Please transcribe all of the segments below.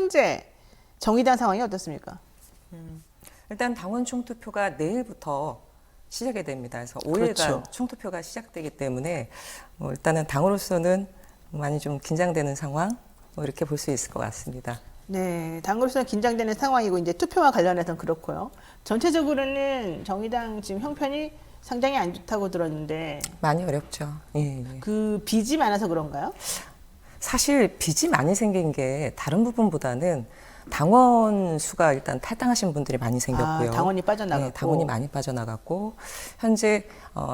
현재 정의당 상황이 어떻습니까? 일단 당원 총투표가 내일부터 시작이 됩니다. 그래서 5일간 그렇죠. 총투표가 시작되기 때문에 일단은 당으로서는 많이 좀 긴장되는 상황 이렇게 볼 수 있을 것 같습니다. 네, 당으로서는 긴장되는 상황이고 이제 투표와 관련해서는 그렇고요. 전체적으로는 정의당 지금 형편이 상당히 안 좋다고 들었는데 많이 어렵죠. 예, 예. 그 빚이 많아서 그런가요? 사실 빚이 많이 생긴 게 다른 부분보다는 당원 수가 일단 탈당하신 분들이 많이 생겼고요. 당원이 빠져나갔고. 네, 당원이 많이 빠져나갔고 현재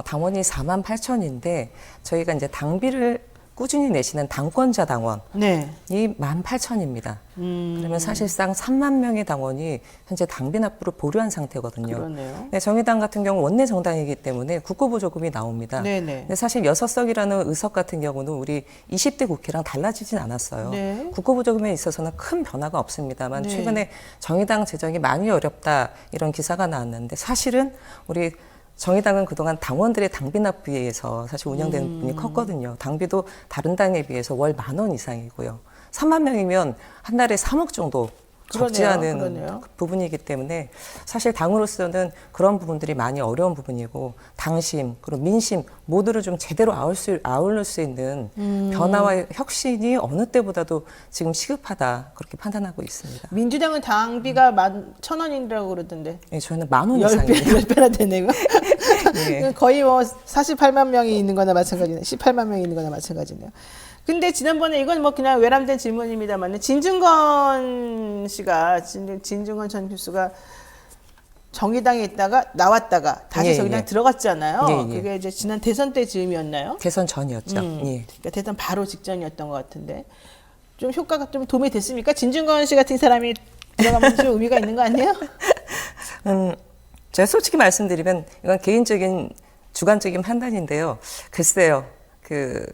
당원이 48,000인데 저희가 이제 당비를 꾸준히 내시는 당권자 당원이 네. 18,000입니다. 그러면 사실상 3만 명의 당원이 현재 당비 납부를 보류한 상태거든요. 그렇네요. 네, 정의당 같은 경우 원내 정당이기 때문에 국고보조금이 나옵니다. 네네. 근데 사실 6석이라는 의석 같은 경우는 우리 20대 국회랑 달라지진 않았어요. 네. 국고보조금에 있어서는 큰 변화가 없습니다만 네. 최근에 정의당 재정이 많이 어렵다 이런 기사가 나왔는데 사실은 우리 정의당은 그동안 당원들의 당비 납부에 의해서 사실 운영되는 부분이 컸거든요. 당비도 다른 당에 비해서 월 10,000원 이상이고요. 3만 명이면 한 달에 3억 정도 적지 않은 그러네요. 부분이기 때문에 사실 당으로서는 그런 부분들이 많이 어려운 부분이고 당심 그리고 민심 모두를 좀 제대로 아울릴 수 있는 변화와 혁신이 어느 때보다도 지금 시급하다 그렇게 판단하고 있습니다. 민주당은 당비가 11,000원이라고 그러던데. 네, 저희는 10,000원 이상이에요. 10배나 되네요. 네. 거의 뭐 48만 명이 있는 거나 마찬가지네요. 18만 명이 있는 거나 마찬가지네요. 근데 지난번에 이건 뭐 그냥 외람된 질문입니다만 진중권 씨가 진중권 전 교수가 정의당에 있다가 나왔다가 다시 예, 정의당 예. 들어갔잖아요. 예, 예. 그게 이제 지난 대선 때 즈음이었나요? 대선 전이었죠. 예. 그러니까 대선 바로 직전이었던 것 같은데 좀 효과가 좀 도움이 됐습니까? 진중권 씨 같은 사람이 들어가면 좀 의미가 있는 거 아니에요? 제가 솔직히 말씀드리면 이건 개인적인 주관적인 판단인데요. 글쎄요.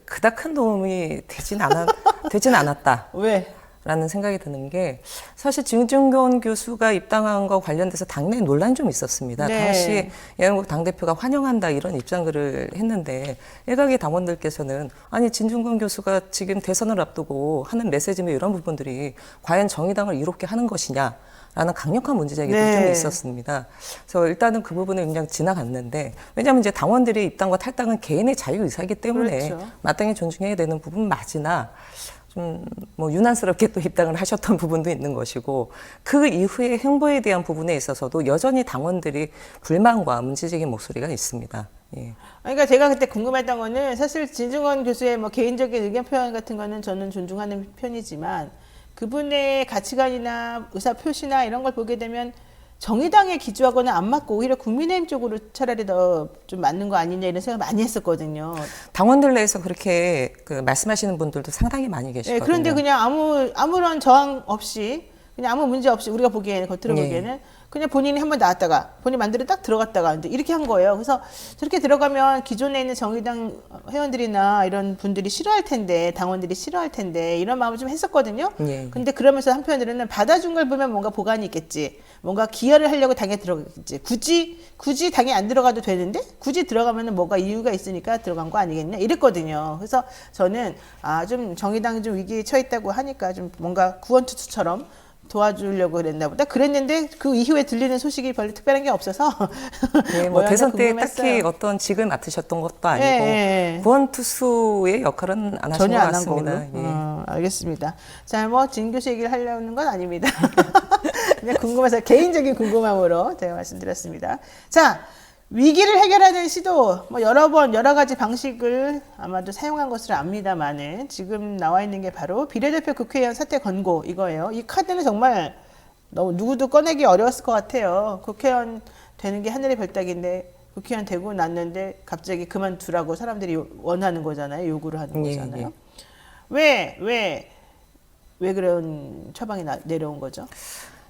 그닥 큰 도움이 되진 않았다. 왜? 라는 생각이 드는 게 사실 진중권 교수가 입당한 거 관련돼서 당내 논란이 좀 있었습니다. 네. 당시에 여영국 당대표가 환영한다 이런 입장글을 했는데 일각의 당원들께서는 아니 진중권 교수가 지금 대선을 앞두고 하는 메시지며 이런 부분들이 과연 정의당을 이롭게 하는 것이냐 라는 강력한 문제제기도 네. 좀 있었습니다. 그래서 일단은 그 부분을 그냥 지나갔는데 왜냐하면 이제 당원들의 입당과 탈당은 개인의 자유의사이기 때문에 그렇죠. 마땅히 존중해야 되는 부분 맞으나 좀 뭐 유난스럽게 또 입당을 하셨던 부분도 있는 것이고 그 이후의 행보에 대한 부분에 있어서도 여전히 당원들이 불만과 문제적인 목소리가 있습니다. 예. 그러니까 제가 그때 궁금했던 거는 사실 진중권 교수의 뭐 개인적인 의견 표현 같은 거는 저는 존중하는 편이지만 그분의 가치관이나 의사 표시나 이런 걸 보게 되면 정의당의 기조하고는 안 맞고 오히려 국민의힘 쪽으로 차라리 더 좀 맞는 거 아니냐 이런 생각 많이 했었거든요. 당원들 내에서 그렇게 말씀하시는 분들도 상당히 많이 계시거든요. 그런데 그냥 아무런 저항 없이 그냥 아무 문제 없이 우리가 보기에는 겉으로 네. 보기에는 그냥 본인이 한번 나왔다가 본인 만들어 딱 들어갔다가 이제 이렇게 한 거예요. 그래서 저렇게 들어가면 기존에 있는 정의당 회원들이나 이런 분들이 싫어할 텐데 당원들이 싫어할 텐데 이런 마음을 좀 했었거든요. 예. 근데 그러면서 한편으로는 받아준 걸 보면 뭔가 보관이 있겠지. 뭔가 기여를 하려고 당에 들어가겠지. 굳이 당에 안 들어가도 되는데 굳이 들어가면은 뭐가 이유가 있으니까 들어간 거 아니겠냐 이랬거든요. 그래서 저는 좀 정의당이 좀 위기에 처했다고 하니까 좀 뭔가 구원투수처럼 도와주려고 그랬나 보다. 그랬는데 그 이후에 들리는 소식이 별로 특별한 게 없어서 네, 뭐 뭐였나 대선 때 궁금했어요. 딱히 어떤 직을 맡으셨던 것도 아니고 예. 구원투수의 역할은 안 하신 전혀 것 안 한 걸로. 같습니다. 예. 알겠습니다. 자, 뭐 진 교수 얘기를 하려는 건 아닙니다. 그냥 궁금해서 개인적인 궁금함으로 제가 말씀드렸습니다. 자, 위기를 해결하는 시도 뭐 여러 번 여러 가지 방식을 아마도 사용한 것으로 압니다만은 지금 나와 있는 게 바로 비례대표 국회의원 사퇴 권고 이거예요. 이 카드는 정말 너무 누구도 꺼내기 어려웠을 것 같아요. 국회의원 되는 게 하늘의 별따기인데 국회의원 되고 났는데 갑자기 그만두라고 사람들이 원하는 거잖아요. 요구를 하는 거잖아요. 왜 그런 처방이 내려온 거죠?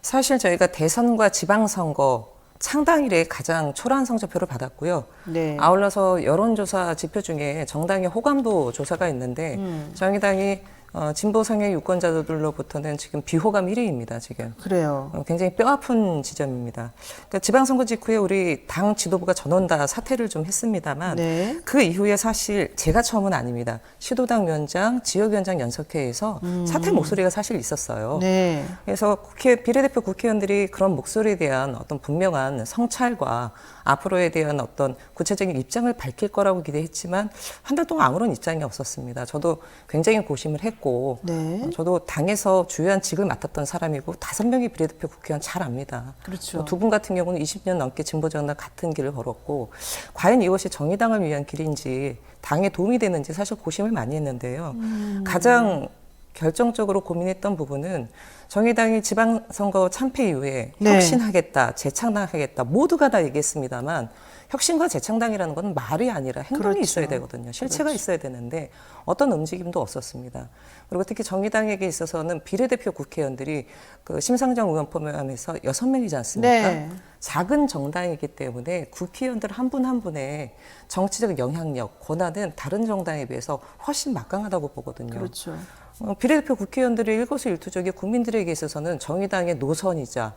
사실 저희가 대선과 지방선거 창당 이래 가장 초라한 성적표를 받았고요. 네. 아울러서 여론조사 지표 중에 정당의 호감도 조사가 있는데 정의당이 진보 성향 유권자들로부터는 지금 비호감 1위입니다. 지금. 그래요. 굉장히 뼈아픈 지점입니다. 그러니까 지방선거 직후에 우리 당 지도부가 전원 다 사퇴를 좀 했습니다만 네. 그 이후에 사실 제가 처음은 아닙니다. 시도당 위원장, 지역위원장 연석회에서 사퇴 목소리가 사실 있었어요. 네. 그래서 비례대표 국회의원들이 그런 목소리에 대한 어떤 분명한 성찰과 앞으로에 대한 어떤 구체적인 입장을 밝힐 거라고 기대했지만 한 달 동안 아무런 입장이 없었습니다. 저도 굉장히 고심을 했고 네. 저도 당에서 주요한 직을 맡았던 사람이고 5명의 비례대표 국회의원 잘 압니다. 그렇죠. 두 분 같은 경우는 20년 넘게 진보정당 같은 길을 걸었고 과연 이것이 정의당을 위한 길인지 당에 도움이 되는지 사실 고심을 많이 했는데요. 가장 결정적으로 고민했던 부분은 정의당이 지방선거 참패 이후에 네. 혁신하겠다, 재창당하겠다 모두가 다 얘기했습니다만 혁신과 재창당이라는 건 말이 아니라 행동이 그렇죠. 있어야 되거든요. 실체가 있어야 되는데 어떤 움직임도 없었습니다. 그리고 특히 정의당에게 있어서는 비례대표 국회의원들이 그 심상정 의원 포함해서 6명이지 않습니까? 네. 작은 정당이기 때문에 국회의원들 한 분 한 분의 정치적 영향력, 권한은 다른 정당에 비해서 훨씬 막강하다고 보거든요. 그렇죠. 비례대표 국회의원들의 일거수일투족이 국민들에게 있어서는 정의당의 노선이자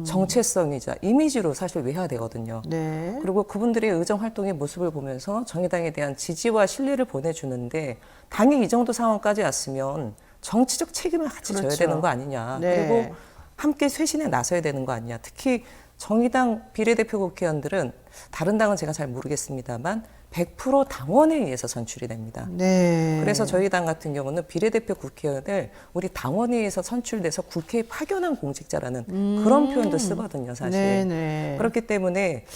정체성이자 이미지로 사실 외화되거든요. 네. 그리고 그분들의 의정 활동의 모습을 보면서 정의당에 대한 지지와 신뢰를 보내주는데 당이 이 정도 상황까지 왔으면 정치적 책임을 같이 져야 그렇죠. 되는 거 아니냐. 네. 그리고 함께 쇄신에 나서야 되는 거 아니냐. 특히 정의당 비례대표 국회의원들은 다른 당은 제가 잘 모르겠습니다만 100% 당원에 의해서 선출이 됩니다. 네. 그래서 저희 당 같은 경우는 비례대표 국회의원을 우리 당원에 의해서 선출돼서 국회에 파견한 공직자라는 그런 표현도 쓰거든요, 사실. 네네. 그렇기 때문에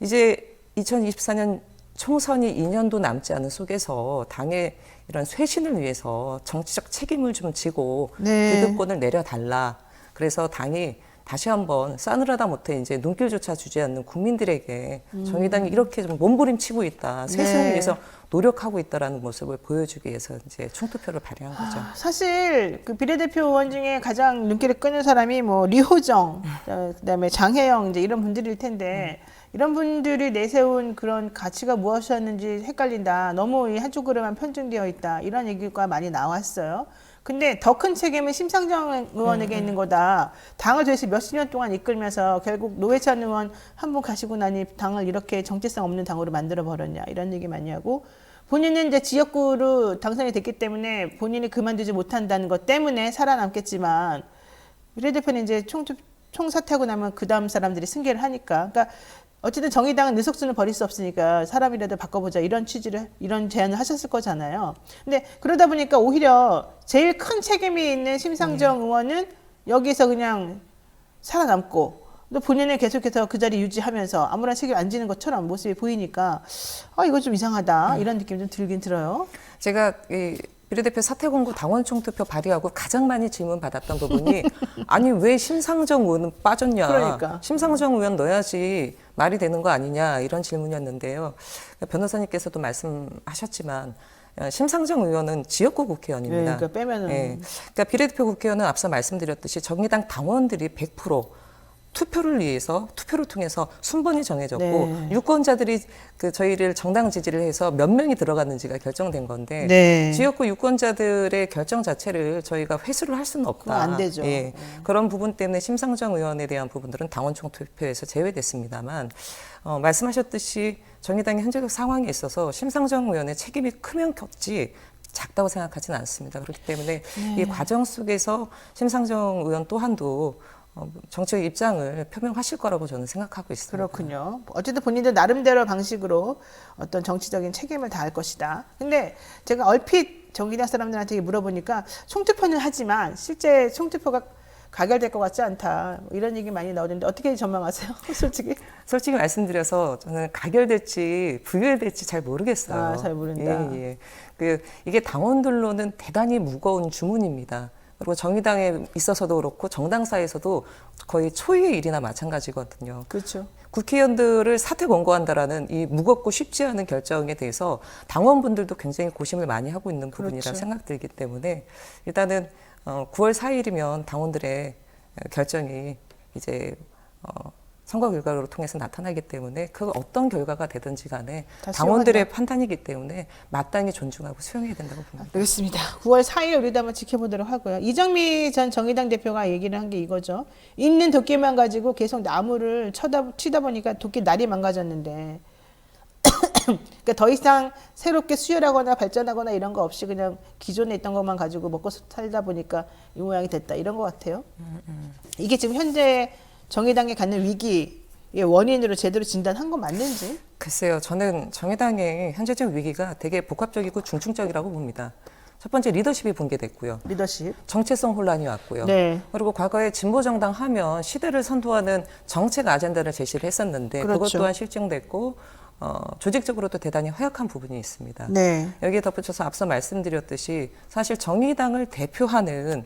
이제 2024년 총선이 2년도 남지 않은 속에서 당의 이런 쇄신을 위해서 정치적 책임을 좀 지고 네. 기득권을 내려달라. 그래서 당이 다시 한번 싸늘하다 못해 이제 눈길조차 주지 않는 국민들에게 정의당이 이렇게 좀 몸부림치고 있다. 쇄신을 네. 위해서 노력하고 있다라는 모습을 보여주기 위해서 이제 총투표를 발휘한 거죠. 사실 그 비례대표 의원 중에 가장 눈길을 끄는 사람이 뭐 리호정, 그다음에 장혜영 이제 이런 분들일 텐데 이런 분들이 내세운 그런 가치가 무엇이었는지 헷갈린다. 너무 이 한쪽으로만 편중되어 있다. 이런 얘기가 많이 나왔어요. 근데 더 큰 책임은 심상정 의원에게 있는 거다. 당을 도대체 몇십 년 동안 이끌면서 결국 노회찬 의원 한 분 가시고 나니 당을 이렇게 정체성 없는 당으로 만들어 버렸냐 이런 얘기 많이 하고 본인은 이제 지역구로 당선이 됐기 때문에 본인이 그만두지 못한다는 것 때문에 살아남겠지만 비례대표는 이제 총사퇴하고 나면 그 다음 사람들이 승계를 하니까 그러니까 어쨌든 정의당은 의석수는 버릴 수 없으니까 사람이라도 바꿔보자 이런 취지를 이런 제안을 하셨을 거잖아요. 근데 그러다 보니까 오히려 제일 큰 책임이 있는 심상정 의원은 여기서 그냥 살아남고 또 본인은 계속해서 그 자리 유지하면서 아무런 책임 안 지는 것처럼 모습이 보이니까 이거 좀 이상하다 이런 느낌이 좀 들긴 들어요. 제가 이 비례대표 사퇴 공고 당원 총투표 발의하고 가장 많이 질문 받았던 부분이 아니 왜 심상정 의원은 빠졌냐. 그러니까. 심상정 의원 넣어야지 말이 되는 거 아니냐 이런 질문이었는데요. 변호사님께서도 말씀하셨지만 심상정 의원은 지역구 국회의원입니다. 네, 그러니까 빼면은. 그러니까 비례대표 국회의원은 앞서 말씀드렸듯이 정의당 당원들이 100% 투표를 위해서 투표를 통해서 순번이 정해졌고 네. 유권자들이 그 저희를 정당 지지를 해서 몇 명이 들어갔는지가 결정된 건데 네. 지역구 유권자들의 결정 자체를 저희가 회수를 할 수는 없다. 그건 안 되죠. 예. 그런 부분 때문에 심상정 의원에 대한 부분들은 당원총 투표에서 제외됐습니다만 말씀하셨듯이 정의당의 현재적 상황에 있어서 심상정 의원의 책임이 크면 컸지 작다고 생각하지는 않습니다. 그렇기 때문에 이 과정 속에서 심상정 의원 또한도 정치적 입장을 표명하실 거라고 저는 생각하고 있습니다. 그렇군요. 어쨌든 본인들 나름대로 방식으로 어떤 정치적인 책임을 다할 것이다. 근데 제가 얼핏 정의당 사람들한테 물어보니까 총투표는 하지만 실제 총투표가 가결될 것 같지 않다. 이런 얘기 많이 나오는데 어떻게 전망하세요? 솔직히. 솔직히 말씀드려서 저는 가결될지 부결될지 잘 모르겠어요. 잘 모른다. 예. 이게 당원들로는 대단히 무거운 주문입니다. 그리고 정의당에 있어서도 그렇고 정당사에서도 거의 초유의 일이나 마찬가지거든요. 그렇죠. 국회의원들을 사퇴 권고한다라는 이 무겁고 쉽지 않은 결정에 대해서 당원분들도 굉장히 고심을 많이 하고 있는 부분이라 그렇죠. 생각들기 때문에 일단은 9월 4일이면 당원들의 결정이 이제 선거 결과를 통해서 나타나기 때문에 그 어떤 결과가 되든지 간에 다 당원들의 판단이기 때문에 마땅히 존중하고 수용해야 된다고 봅니다. 알겠습니다. 9월 4일 우리도 한번 지켜보도록 하고요. 이정미 전 정의당 대표가 얘기를 한 게 이거죠. 있는 도끼만 가지고 계속 나무를 치다 보니까 도끼 날이 망가졌는데 그러니까 더 이상 새롭게 수혈하거나 발전하거나 이런 거 없이 그냥 기존에 있던 것만 가지고 먹고 살다 보니까 이 모양이 됐다 이런 것 같아요. 이게 지금 현재 정의당이 갖는 위기의 원인으로 제대로 진단한 건 맞는지? 글쎄요, 저는 정의당의 현재적 위기가 되게 복합적이고 중증적이라고 봅니다. 첫 번째 리더십이 붕괴됐고요. 리더십. 정체성 혼란이 왔고요. 네. 그리고 과거에 진보정당 하면 시대를 선도하는 정책 아젠다를 제시를 했었는데 그렇죠. 그것 또한 실증됐고 조직적으로도 대단히 허약한 부분이 있습니다. 네. 여기에 덧붙여서 앞서 말씀드렸듯이 사실 정의당을 대표하는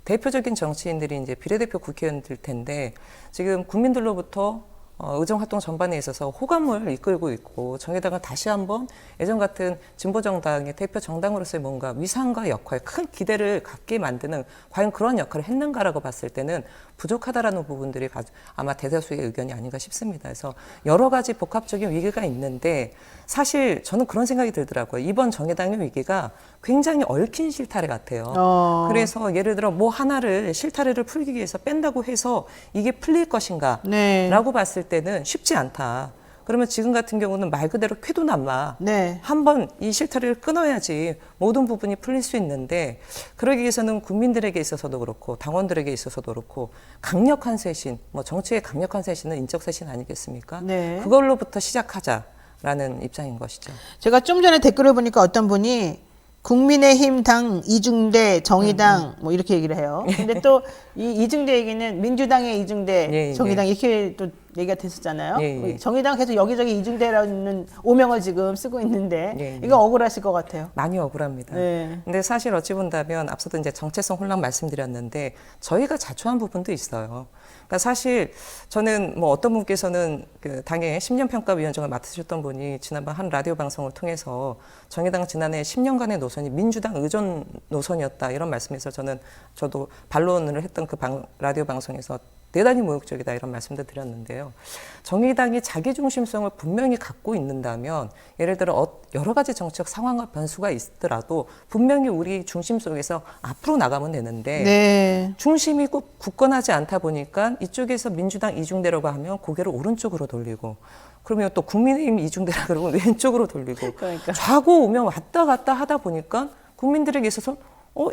대표적인 정치인들이 이제 비례대표 국회의원들 텐데 지금 국민들로부터 의정활동 전반에 있어서 호감을 이끌고 있고 정의당을 다시 한번 예전 같은 진보정당의 대표 정당으로서의 뭔가 위상과 역할, 큰 기대를 갖게 만드는 과연 그런 역할을 했는가라고 봤을 때는 부족하다라는 부분들이 아마 대다수의 의견이 아닌가 싶습니다. 그래서 여러 가지 복합적인 위기가 있는데 사실 저는 그런 생각이 들더라고요. 이번 정의당의 위기가 굉장히 얽힌 실타래 같아요. 그래서 예를 들어 뭐 하나를 실타래를 풀기 위해서 뺀다고 해서 이게 풀릴 것인가 네. 라고 봤을 때는 쉽지 않다. 그러면 지금 같은 경우는 말 그대로 쾌도난마 네. 한번 이 실타래를 끊어야지 모든 부분이 풀릴 수 있는데 그러기 위해서는 국민들에게 있어서도 그렇고 당원들에게 있어서도 그렇고 강력한 쇄신, 뭐 정치의 강력한 쇄신은 인적 쇄신 아니겠습니까? 네. 그걸로부터 시작하자라는 입장인 것이죠. 제가 좀 전에 댓글을 보니까 어떤 분이 국민의힘 당 이중대 정의당 뭐 이렇게 얘기를 해요. 근데 또 이 이중대 얘기는 민주당의 이중대 예, 정의당 예. 이렇게 또 얘기가 됐었잖아요. 예, 예. 정의당 계속 여기저기 이중대라는 오명을 지금 쓰고 있는데 예, 예. 이거 억울하실 것 같아요. 많이 억울합니다. 네. 근데 사실 어찌 본다면 앞서도 이제 정체성 혼란 말씀드렸는데 저희가 자초한 부분도 있어요. 그러니까 사실 저는 뭐 어떤 분께서는 그 당의 10년 평가위원장을 맡으셨던 분이 지난번 한 라디오 방송을 통해서 정의당 지난해 10년간의 노선이 민주당 의존 노선이었다 이런 말씀에서 저도 반론을 했던 그 라디오 방송에서 대단히 모욕적이다 이런 말씀도 드렸는데요. 정의당이 자기중심성을 분명히 갖고 있는다면 예를 들어 여러 가지 정책 상황과 변수가 있더라도 분명히 우리 중심 속에서 앞으로 나가면 되는데 네. 중심이 꼭 굳건하지 않다 보니까 이쪽에서 민주당 이중대라고 하면 고개를 오른쪽으로 돌리고 그러면 또 국민의힘 이중대라 그러면 왼쪽으로 돌리고 그러니까. 좌고 우면 왔다 갔다 하다 보니까 국민들에게 있어서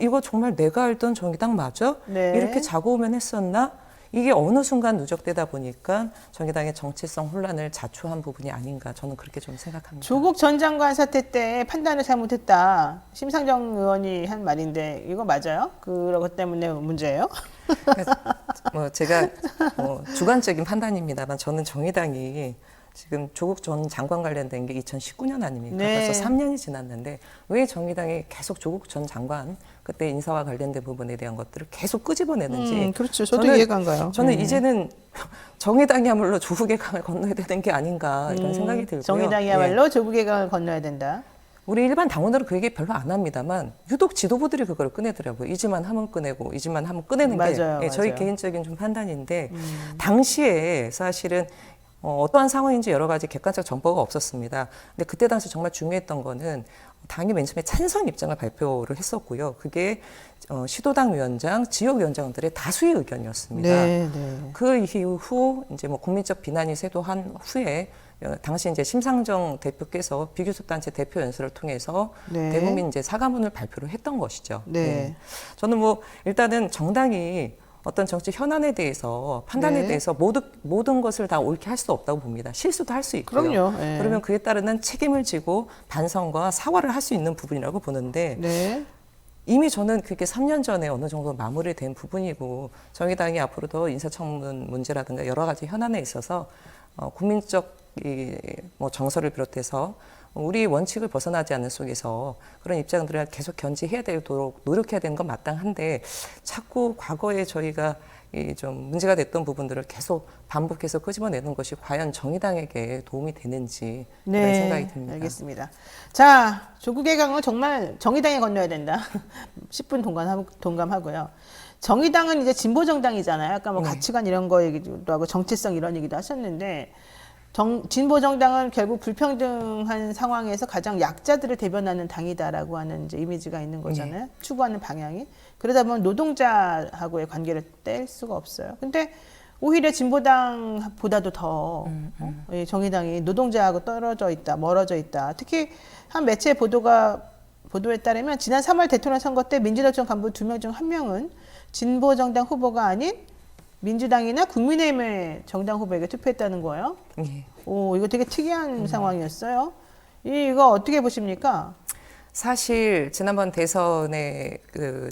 이거 정말 내가 알던 정의당 맞아? 네. 이렇게 좌고 우면 했었나? 이게 어느 순간 누적되다 보니까 정의당의 정체성 혼란을 자초한 부분이 아닌가 저는 그렇게 좀 생각합니다. 조국 전 장관 사태 때 판단을 잘못했다. 심상정 의원이 한 말인데 이거 맞아요? 그것 때문에 문제예요? 뭐 제가 주관적인 판단입니다만 저는 정의당이 지금 조국 전 장관 관련된 게 2019년 아닙니까? 네. 벌써 3년이 지났는데 왜 정의당이 계속 조국 전 장관 그때 인사와 관련된 부분에 대한 것들을 계속 끄집어내는지 그렇죠. 저도 이해가 안 가요. 저는 이제는 정의당이야말로 조국의 강을 건너야 되는 게 아닌가 이런 생각이 들고요. 정의당이야말로 조국의 강을 건너야 된다. 우리 일반 당원들은 그 얘기 별로 안 합니다만 유독 지도부들이 그걸 꺼내더라고요. 이지만 하면 꺼내고 이지만 하면 꺼내는 맞아요, 게 저희 맞아요. 개인적인 좀 판단인데 당시에 사실은 어떠한 상황인지 여러 가지 객관적 정보가 없었습니다. 근데 그때 당시 정말 중요했던 거는 당이 맨 처음에 찬성 입장을 발표를 했었고요. 그게 시도당 위원장, 지역위원장들의 다수의 의견이었습니다. 네, 네. 그 이후 이제 뭐 국민적 비난이 쇄도한 후에 당시 이제 심상정 대표께서 비교섭단체 대표 연설을 통해서 네. 대국민 이제 사과문을 발표를 했던 것이죠. 네. 저는 뭐 일단은 정당이 어떤 정치 현안에 대해서 판단에 네. 대해서 모든 것을 다 옳게 할 수 없다고 봅니다. 실수도 할 수 있고요. 그럼요. 네. 그러면 그에 따르는 책임을 지고 반성과 사과를 할 수 있는 부분이라고 보는데 네. 이미 저는 그게 3년 전에 어느 정도 마무리된 부분이고 정의당이 앞으로도 인사청문 문제라든가 여러 가지 현안에 있어서 국민적 뭐 정서를 비롯해서 우리 원칙을 벗어나지 않는 속에서 그런 입장들을 계속 견지해야 되도록 노력해야 되는 건 마땅한데 자꾸 과거에 저희가 좀 문제가 됐던 부분들을 계속 반복해서 끄집어내는 것이 과연 정의당에게 도움이 되는지 그런 생각이 듭니다. 알겠습니다. 자, 조국의 강은 정말 정의당에 건너야 된다. 10분 동감하고요. 정의당은 이제 진보 정당이잖아요. 아까 뭐 네. 가치관 이런 거 얘기도 하고 정체성 이런 얘기도 하셨는데 진보 정당은 결국 불평등한 상황에서 가장 약자들을 대변하는 당이다라고 하는 이제 이미지가 있는 거잖아요. 추구하는 방향이. 그러다 보면 노동자하고의 관계를 뗄 수가 없어요. 근데 오히려 진보당보다도 더 이 정의당이 노동자하고 떨어져 있다, 멀어져 있다. 특히 한 매체 보도에 따르면 지난 3월 대통령 선거 때 민주노총 간부 2명 중 1명은 진보 정당 후보가 아닌 민주당이나 국민의힘의 정당 후보에게 투표했다는 거예요. 예. 오, 이거 되게 특이한 상황이었어요. 이거 어떻게 보십니까? 사실 지난번 대선에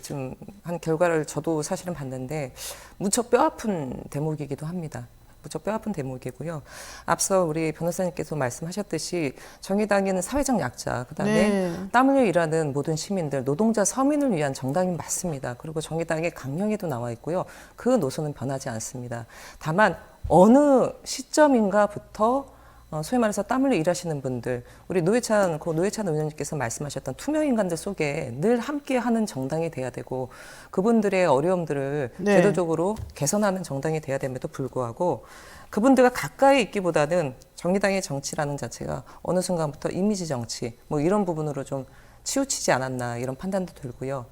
좀 한 결과를 저도 사실은 봤는데 무척 뼈아픈 대목이기도 합니다. 무척 뼈아픈 대목이고요. 앞서 우리 변호사님께서 말씀하셨듯이 정의당에는 사회적 약자, 그다음에 네. 땀 흘려 일하는 모든 시민들, 노동자, 서민을 위한 정당이 맞습니다. 그리고 정의당의 강령에도 나와 있고요. 그 노선은 변하지 않습니다. 다만 어느 시점인가부터 소위 말해서 땀 흘려 일하시는 분들, 우리 노회찬 의원님께서 말씀하셨던 투명 인간들 속에 늘 함께하는 정당이 돼야 되고 그분들의 어려움들을 네. 제도적으로 개선하는 정당이 돼야 됨에도 불구하고 그분들과 가까이 있기보다는 정의당의 정치라는 자체가 어느 순간부터 이미지 정치 뭐 이런 부분으로 좀 치우치지 않았나 이런 판단도 들고요.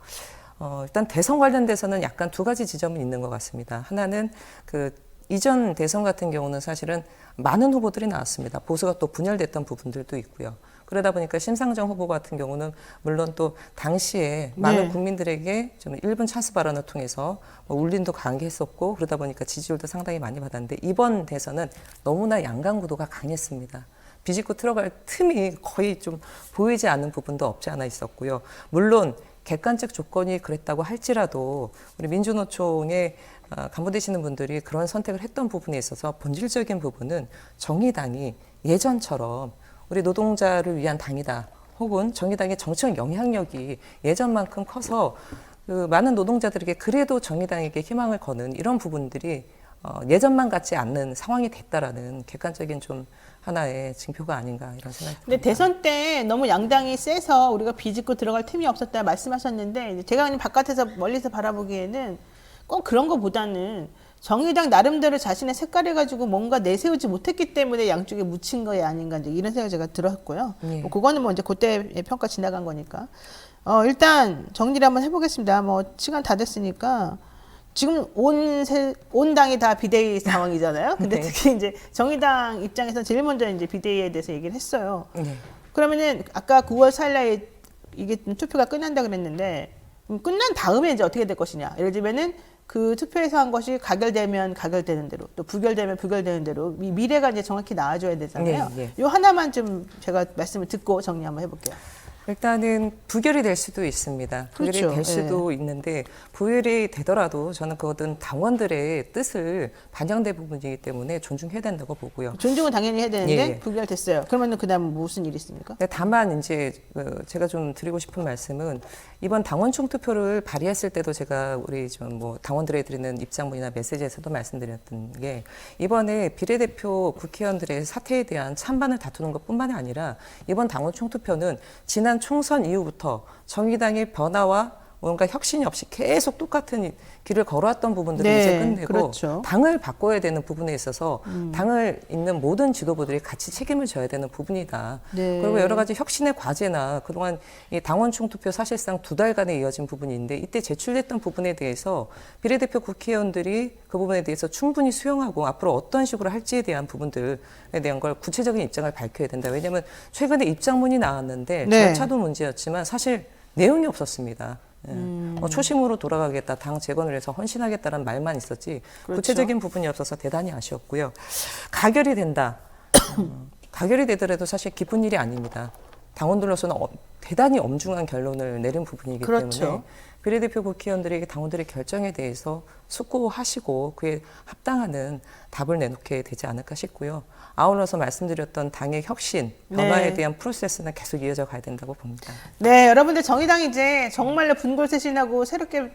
일단 대선 관련돼서는 약간 두 가지 지점은 있는 것 같습니다. 하나는 이전 대선 같은 경우는 사실은 많은 후보들이 나왔습니다. 보수가 또 분열됐던 부분들도 있고요. 그러다 보니까 심상정 후보 같은 경우는 물론 또 당시에 많은 국민들에게 좀 1분 찬스 발언을 통해서 울림도 강하게 했었고 그러다 보니까 지지율도 상당히 많이 받았는데 이번 대선은 너무나 양강구도가 강했습니다. 비집고 들어갈 틈이 거의 좀 보이지 않는 부분도 없지 않아 있었고요. 물론 객관적 조건이 그랬다고 할지라도 우리 민주노총의 간부되시는 분들이 그런 선택을 했던 부분에 있어서 본질적인 부분은 정의당이 예전처럼 우리 노동자를 위한 당이다. 혹은 정의당의 정치적 영향력이 예전만큼 커서 많은 노동자들에게 그래도 정의당에게 희망을 거는 이런 부분들이 예전만 같지 않는 상황이 됐다라는 객관적인 좀 하나의 징표가 아닌가 이런 생각이 듭니다. 근데 대선 때 너무 양당이 세서 우리가 비집고 들어갈 틈이 없었다 말씀하셨는데 제가 그냥 바깥에서 멀리서 바라보기에는 꼭 그런 것보다는 정의당 나름대로 자신의 색깔을 가지고 뭔가 내세우지 못했기 때문에 양쪽에 묻힌 거에 아닌가 이제 이런 생각이 제가 들었고요. 예. 뭐 그거는 뭐 이제 그때의 평가 지나간 거니까. 일단 정리를 한번 해보겠습니다. 뭐 시간 다 됐으니까 지금 온 당이 다 비대위 상황이잖아요. 근데 네. 특히 이제 정의당 입장에서 제일 먼저 이제 비대위에 대해서 얘기를 했어요. 네. 그러면은 아까 9월 4일 날 이게 투표가 끝난다 그랬는데 끝난 다음에 이제 어떻게 될 것이냐. 예를 들면은 그 투표에서 한 것이 가결되면 가결되는 대로 또 부결되면 부결되는 대로 이 미래가 이제 정확히 나와줘야 되잖아요. 네, 요 하나만 좀 제가 말씀을 듣고 정리 한번 해볼게요. 일단은 부결이 될 수도 있습니다. 부결이 그렇죠. 될 수도 있는데 부결이 되더라도 저는 그것은 당원들의 뜻을 반영된 부분이기 때문에 존중해야 된다고 보고요. 존중은 당연히 해야 되는데 예. 부결됐어요. 그러면은 그다음 무슨 일이 있습니까? 근데 다만 이제 제가 좀 드리고 싶은 말씀은 이번 당원 총투표를 발의했을 때도 제가 우리 좀 뭐 당원들에 드리는 입장문이나 메시지에서도 말씀드렸던 게 이번에 비례대표 국회의원들의 사퇴에 대한 찬반을 다투는 것뿐만이 아니라 이번 당원 총투표는 지난 총선 이후부터 정의당의 변화와 뭔가 혁신이 없이 계속 똑같은 길을 걸어왔던 부분들을 네, 이제 끝내고 그렇죠. 당을 바꿔야 되는 부분에 있어서 당을 잇는 모든 지도부들이 같이 책임을 져야 되는 부분이다. 네. 그리고 여러 가지 혁신의 과제나 그동안 이 당원 총투표 사실상 2달간에 이어진 부분이 있는데 이때 제출됐던 부분에 대해서 비례대표 국회의원들이 그 부분에 대해서 충분히 수용하고 앞으로 어떤 식으로 할지에 대한 부분들에 대한 걸 구체적인 입장을 밝혀야 된다. 왜냐하면 최근에 입장문이 나왔는데 네. 절차도 문제였지만 사실 내용이 없었습니다. 초심으로 돌아가겠다, 당 재건을 해서 헌신하겠다는 말만 있었지 그렇죠. 구체적인 부분이 없어서 대단히 아쉬웠고요. 가결이 된다. 가결이 되더라도 사실 기쁜 일이 아닙니다. 당원들로서는 대단히 엄중한 결론을 내린 부분이기 그렇죠. 때문에 비례대표 국회의원들에게 당원들의 결정에 대해서 숙고하시고 그에 합당하는 답을 내놓게 되지 않을까 싶고요. 아울러서 말씀드렸던 당의 혁신, 변화에 네. 대한 프로세스는 계속 이어져 가야 된다고 봅니다. 네, 여러분들 정의당이 이제 정말로 분골쇄신하고 새롭게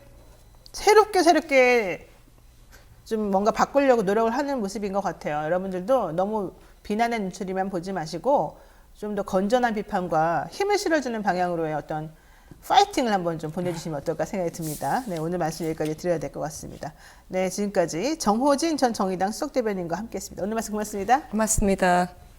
좀 뭔가 바꾸려고 노력을 하는 모습인 것 같아요. 여러분들도 너무 비난의 눈초리만 보지 마시고 좀 더 건전한 비판과 힘을 실어주는 방향으로의 어떤 파이팅을 한번 좀 보내주시면 어떨까 생각이 듭니다. 네, 오늘 말씀 여기까지 드려야 될 것 같습니다. 네, 지금까지 정호진 전 정의당 수석대변인과 함께했습니다. 오늘 말씀 고맙습니다. 고맙습니다.